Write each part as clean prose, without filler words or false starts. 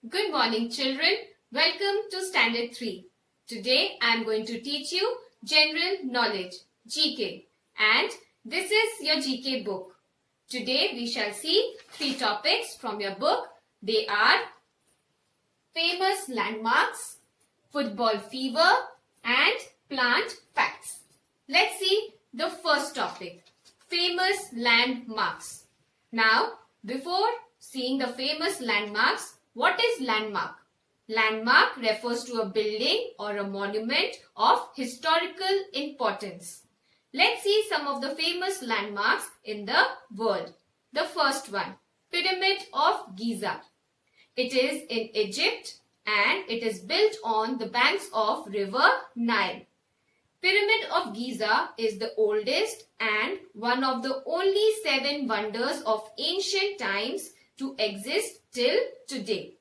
Good morning, children. Welcome to Standard 3. Today I am going to teach you General Knowledge, GK. And this is your GK book. Today we shall see 3 topics from your book. They are famous landmarks, football fever, and plant facts. Let's see the first topic, famous landmarks. Now, before seeing the famous landmarks, what is landmark? Landmark refers to a building or a monument of historical importance. Let's see some of the famous landmarks in the world. The first one, Pyramid of Giza. It is in Egypt and it is built on the banks of River Nile. Pyramid of Giza is the oldest and one of the only 7 wonders of ancient times to exist till today.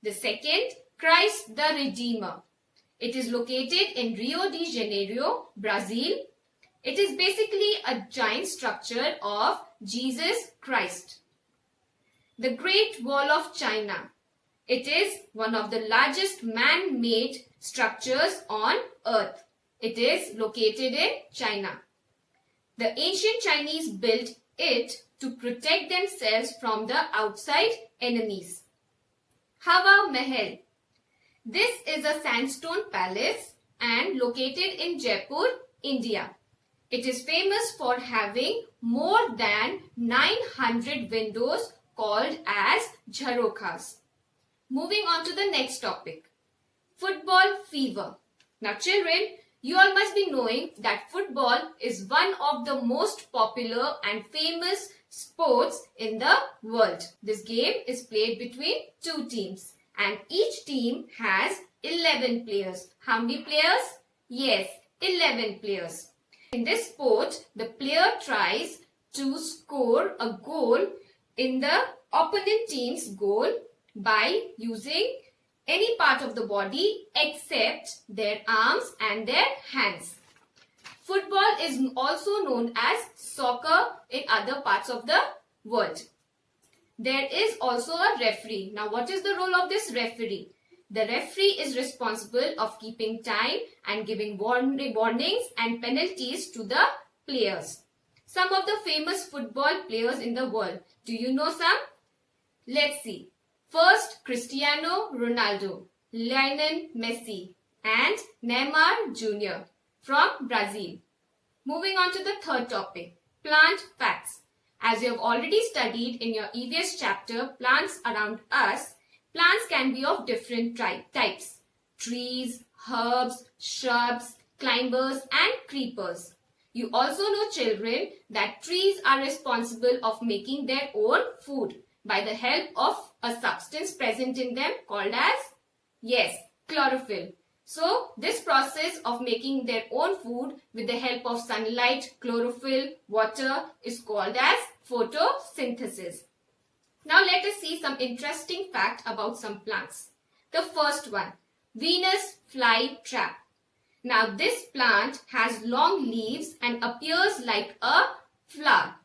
The second, Christ the Redeemer. It is located in Rio de Janeiro, Brazil. It is basically a giant structure of Jesus Christ. The Great Wall of China. It is one of the largest man-made structures on earth. It is located in China. The ancient Chinese built it to protect themselves from the outside enemies. Hawa Mahal. This is a sandstone palace and located in Jaipur, India. It is famous for having more than 900 windows called as jharokhas. Moving on to the next topic, football fever. Now children, you all must be knowing that football is one of the most popular and famous sports in the world. This game is played between 2 teams and each team has 11 players. How many players? Yes, 11 players. In this sport, the player tries to score a goal in the opponent team's goal by using any part of the body except their arms and their hands. Football is also known as soccer in other parts of the world. There is also a referee. Now, what is the role of this referee? The referee is responsible of keeping time and giving warnings and penalties to the players. Some of the famous football players in the world. Do you know some? Let's see. First, Cristiano Ronaldo, Lionel Messi, and Neymar Jr. from Brazil. Moving on to the third topic, plant facts. As you have already studied in your EVS chapter, plants around us, plants can be of different types. Trees, herbs, shrubs, climbers, and creepers. You also know, children, that trees are responsible of making their own food by the help of a substance present in them called as, yes, chlorophyll. So, this process of making their own food with the help of sunlight, chlorophyll, water is called as photosynthesis. Now, let us see some interesting fact about some plants. The first one, Venus flytrap. Now, this plant has long leaves and appears like a flower.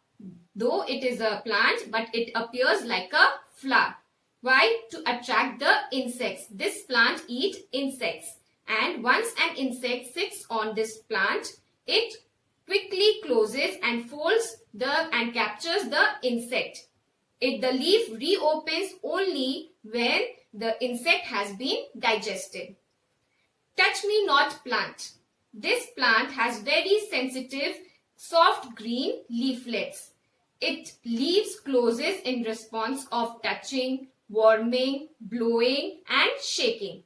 Though it is a plant, but it appears like a flower. Why? To attract the insects. This plant eats insects. And once an insect sits on this plant, it quickly closes and folds and captures the insect. The leaf reopens only when the insect has been digested. Touch me not plant. This plant has very sensitive, soft green leaflets. Its leaves closes in response of touching, warming, blowing and shaking.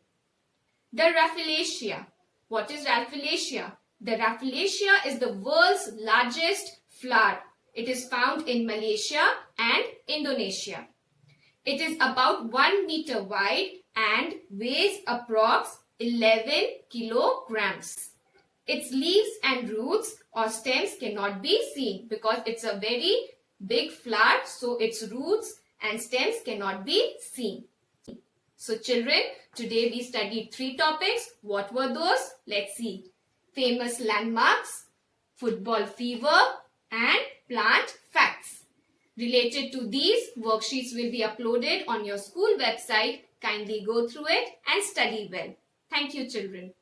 The Rafflesia. What is Rafflesia? The Rafflesia is the world's largest flower. It is found in Malaysia and Indonesia. It is about 1 meter wide and weighs approx 11 kilograms. Its leaves and roots or stems cannot be seen because it's a very big flower, so its roots and stems cannot be seen. So children, today we studied 3 topics. What were those? Let's see. Famous landmarks, football fever, and plant facts. related to these. Worksheets will be uploaded on your school website. Kindly go through it and study well. Thank you, children.